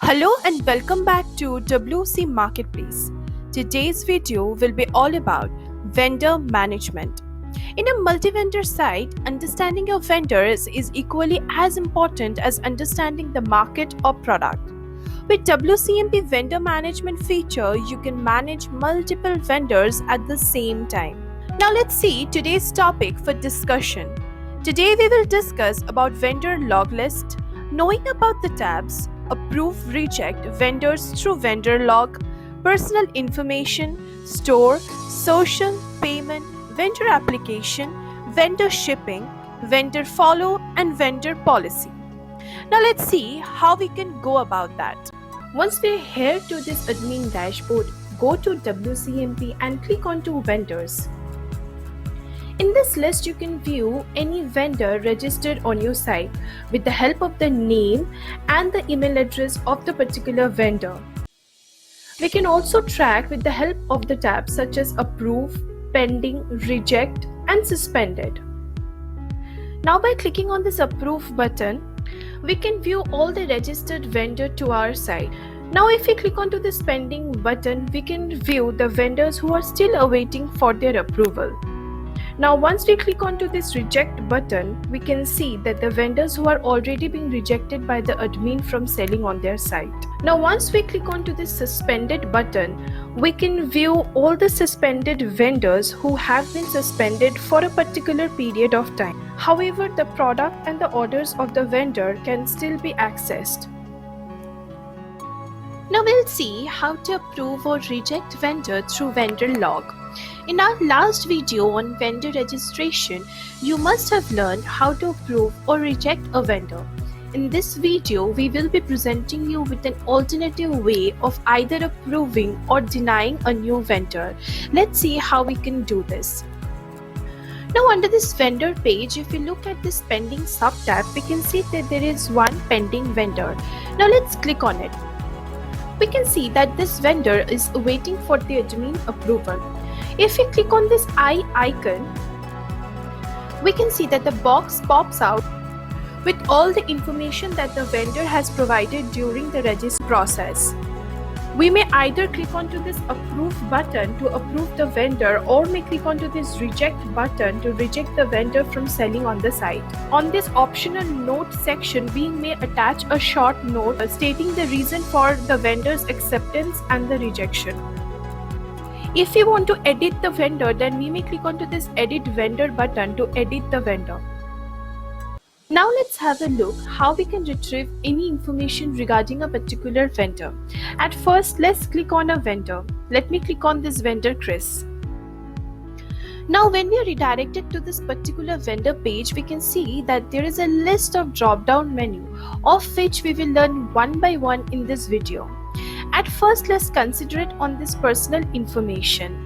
Hello and welcome back to WC Marketplace. Today's video will be all about vendor management. In a multi vendor site, understanding your vendors is equally as important as understanding the market or product. With WCMP vendor management feature, you can manage multiple vendors at the same time. Now let's see today's topic for discussion. Today we will discuss about vendor log list, knowing about the tabs, approve reject vendors through vendor log, personal information, store, social, payment, vendor application, vendor shipping, vendor follow and vendor policy. Now let's see how we can go about that. Once we're here to this admin dashboard, go to WCMP and click on to vendors. In this list, you can view any vendor registered on your site with the help of the name and the email address of the particular vendor. We can also track with the help of the tabs such as approve, pending, reject, and suspended. Now by clicking on this approve button, we can view all the registered vendor to our site. Now if we click onto this pending button, we can view the vendors who are still awaiting for their approval. Now once we click onto this reject button, we can see that the vendors who are already being rejected by the admin from selling on their site. Now once we click onto this suspended button, we can view all the suspended vendors who have been suspended for a particular period of time. However, the product and the orders of the vendor can still be accessed. Now we'll see how to approve or reject vendor through vendor log. In our last video on vendor registration, you must have learned how to approve or reject a vendor. In this video, we will be presenting you with an alternative way of either approving or denying a new vendor. Let's see how we can do this. Now under this vendor page, if you look at this pending sub-tab, we can see that there is one pending vendor. Now let's click on it. We can see that this vendor is waiting for the admin approval. If we click on this eye icon, we can see that the box pops out with all the information that the vendor has provided during the registration process. We may either click onto this approve button to approve the vendor, or may click onto this reject button to reject the vendor from selling on the site. On this optional note section, we may attach a short note stating the reason for the vendor's acceptance and the rejection. If we want to edit the vendor, then we may click onto this edit vendor button to edit the vendor. Now let's have a look how we can retrieve any information regarding a particular vendor. At first, let's click on a vendor. Let me click on this vendor Chris. Now when we are redirected to this particular vendor page, we can see that there is a list of drop-down menu, of which we will learn one by one in this video. At first, let's consider it on this personal information.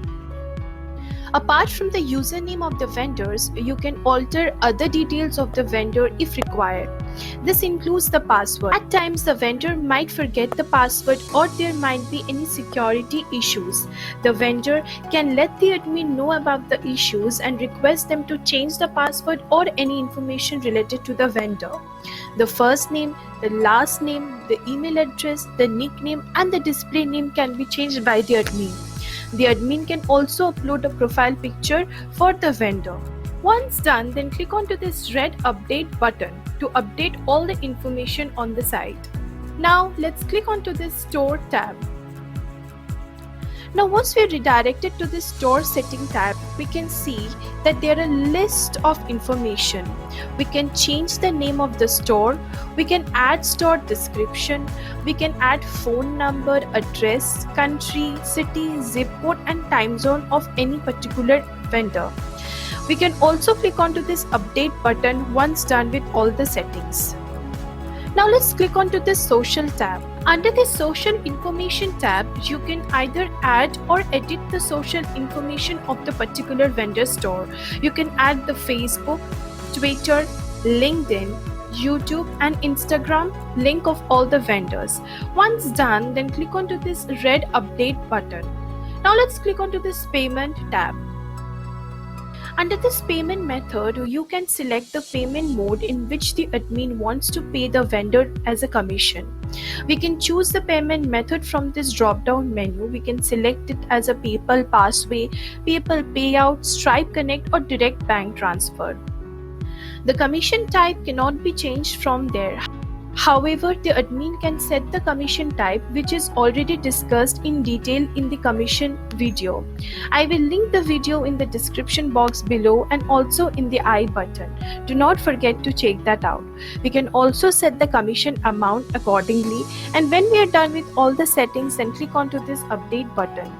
Apart from the username of the vendors, you can alter other details of the vendor if required. This includes the password. At times, the vendor might forget the password or there might be any security issues. The vendor can let the admin know about the issues and request them to change the password or any information related to the vendor. The first name, the last name, the email address, the nickname, and the display name can be changed by the admin. The admin can also upload a profile picture for the vendor. Once done, then click onto this red update button to update all the information on the site. Now let's click onto this store tab. Now once we are redirected to the store setting tab, we can see that there are a list of information. We can change the name of the store, we can add store description, we can add phone number, address, country, city, zip code and time zone of any particular vendor. We can also click onto this update button once done with all the settings. Now let's click onto this social tab. Under the social information tab, you can either add or edit the social information of the particular vendor store. You can add the Facebook, Twitter, LinkedIn, YouTube and Instagram link of all the vendors. Once done, then click onto this red update button. Now let's click onto this payment tab. Under this payment method, you can select the payment mode in which the admin wants to pay the vendor as a commission. We can choose the payment method from this drop down menu. We can select it as a PayPal Passway, PayPal Payout, Stripe Connect, or direct bank transfer. The commission type cannot be changed from there. However, the admin can set the commission type, which is already discussed in detail in the commission video. I will link the video in the description box below and also in the I button. Do not forget to check that out. We can also set the commission amount accordingly, and when we are done with all the settings, then click onto this update button.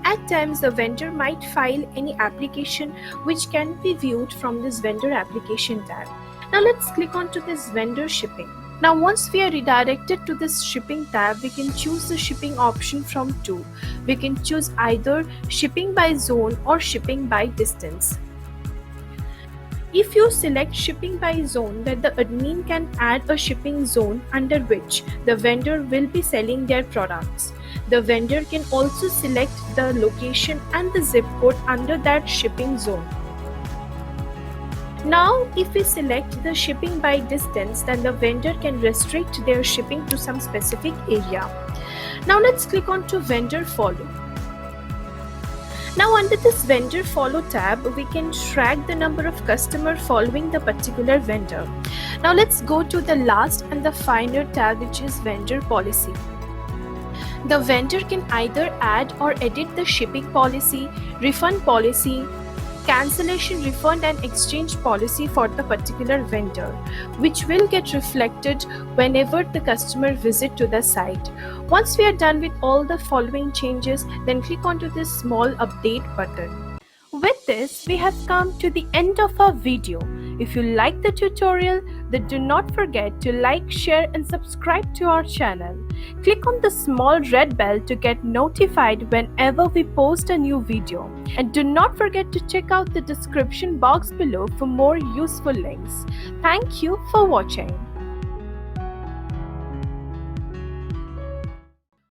At times, the vendor might file any application which can be viewed from this vendor application tab. Now let's click onto this vendor shipping. Now once we are redirected to this shipping tab, we can choose the shipping option from two. We can choose either shipping by zone or shipping by distance. If you select shipping by zone, then the admin can add a shipping zone under which the vendor will be selling their products. The vendor can also select the location and the zip code under that shipping zone. Now, if we select the shipping by distance, then the vendor can restrict their shipping to some specific area. Now let's click on to vendor follow. Now under this vendor follow tab, we can track the number of customers following the particular vendor. Now let's go to the last and the final tab, which is vendor policy. The vendor can either add or edit the shipping policy, refund policy, cancellation, refund, and exchange policy for the particular vendor, which will get reflected whenever the customer visit to the site. Once we are done with all the following changes, then click onto this small update button. With this, we have come to the end of our video. If you like the tutorial, then do not forget to like, share, and subscribe to our channel. Click on the small red bell to get notified whenever we post a new video. And do not forget to check out the description box below for more useful links. Thank you for watching.